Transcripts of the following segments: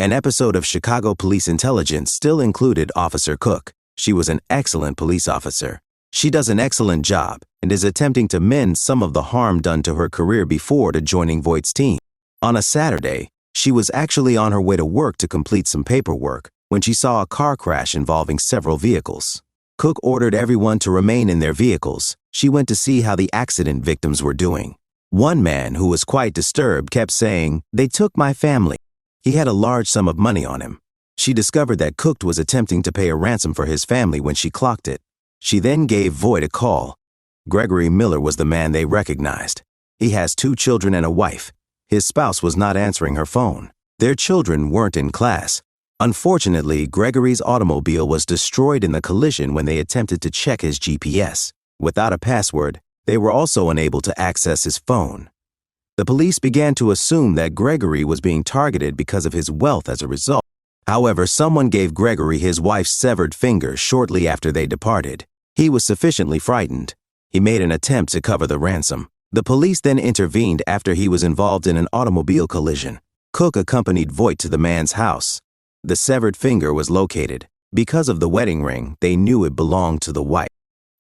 An episode of Chicago Police Intelligence still included Officer Cook. She was an excellent police officer. She does an excellent job and is attempting to mend some of the harm done to her career before to joining Voight's team. On a Saturday, she was actually on her way to work to complete some paperwork when she saw a car crash involving several vehicles. Cook ordered everyone to remain in their vehicles. She went to see how the accident victims were doing. One man, who was quite disturbed, kept saying, "They took my family." He had a large sum of money on him. She discovered that Cook was attempting to pay a ransom for his family when she clocked it. She then gave Voight a call. Gregory Miller was the man they recognized. He has 2 children and a wife. His spouse was not answering her phone. Their children weren't in class. Unfortunately, Gregory's automobile was destroyed in the collision when they attempted to check his GPS. Without a password, they were also unable to access his phone. The police began to assume that Gregory was being targeted because of his wealth as a result. However, someone gave Gregory his wife's severed finger shortly after they departed. He was sufficiently frightened. He made an attempt to cover the ransom. The police then intervened after he was involved in an automobile collision. Cook accompanied Voight to the man's house. The severed finger was located. Because of the wedding ring, they knew it belonged to the wife.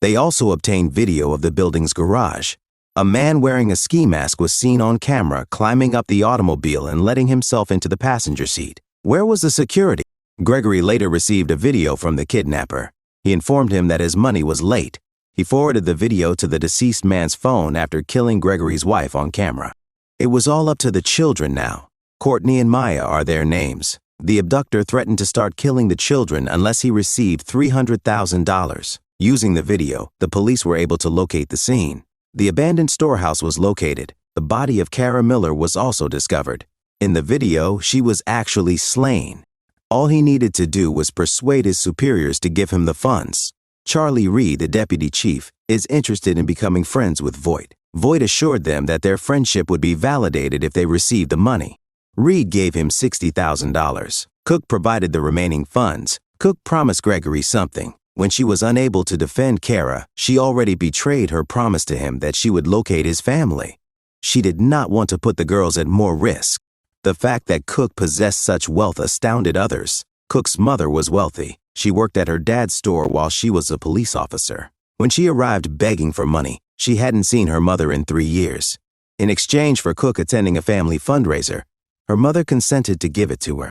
They also obtained video of the building's garage. A man wearing a ski mask was seen on camera climbing up the automobile and letting himself into the passenger seat. Where was the security? Gregory later received a video from the kidnapper. He informed him that his money was late. He forwarded the video to the deceased man's phone after killing Gregory's wife on camera. It was all up to the children now. Courtney and Maya are their names. The abductor threatened to start killing the children unless he received $300,000. Using the video, the police were able to locate the scene. The abandoned storehouse was located. The body of Kara Miller was also discovered. In the video, she was actually slain. All he needed to do was persuade his superiors to give him the funds. Charlie Reed, the deputy chief, is interested in becoming friends with Voight. Voight assured them that their friendship would be validated if they received the money. Reed gave him $60,000. Cook provided the remaining funds. Cook promised Gregory something. When she was unable to defend Kara, she already betrayed her promise to him that she would locate his family. She did not want to put the girls at more risk. The fact that Cook possessed such wealth astounded others. Cook's mother was wealthy. She worked at her dad's store while she was a police officer. When she arrived begging for money, she hadn't seen her mother in 3 years. In exchange for Cook attending a family fundraiser, her mother consented to give it to her.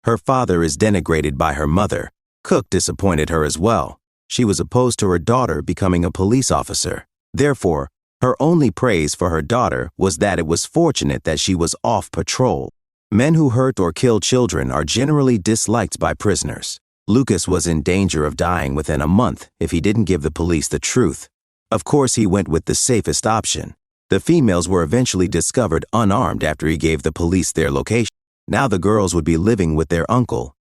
Her father is denigrated by her mother. Cook disappointed her as well. She was opposed to her daughter becoming a police officer. Therefore, her only praise for her daughter was that it was fortunate that she was off patrol. Men who hurt or kill children are generally disliked by prisoners. Lucas was in danger of dying within a month if he didn't give the police the truth. Of course, he went with the safest option. The females were eventually discovered unarmed after he gave the police their location. Now the girls would be living with their uncle.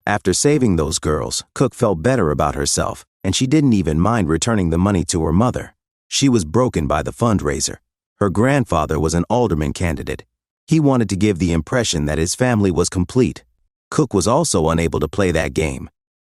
After saving those girls, Cook felt better about herself, and she didn't even mind returning the money to her mother. She was broken by the fundraiser. Her grandfather was an alderman candidate. He wanted to give the impression that his family was complete. Cook was also unable to play that game.